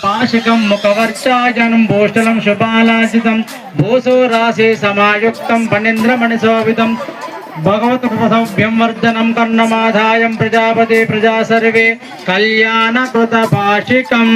पाशकं मुखवर्चाजनं भूषलं शुभालासितं भूसो राशे समायुक्तं फणीन्द्रमणिशोभितं भगवत्प्रसव्यं वर्धनं कर्णमाधायं प्रजापते प्रजा सर्वे कल्याणकृतभाषिकम्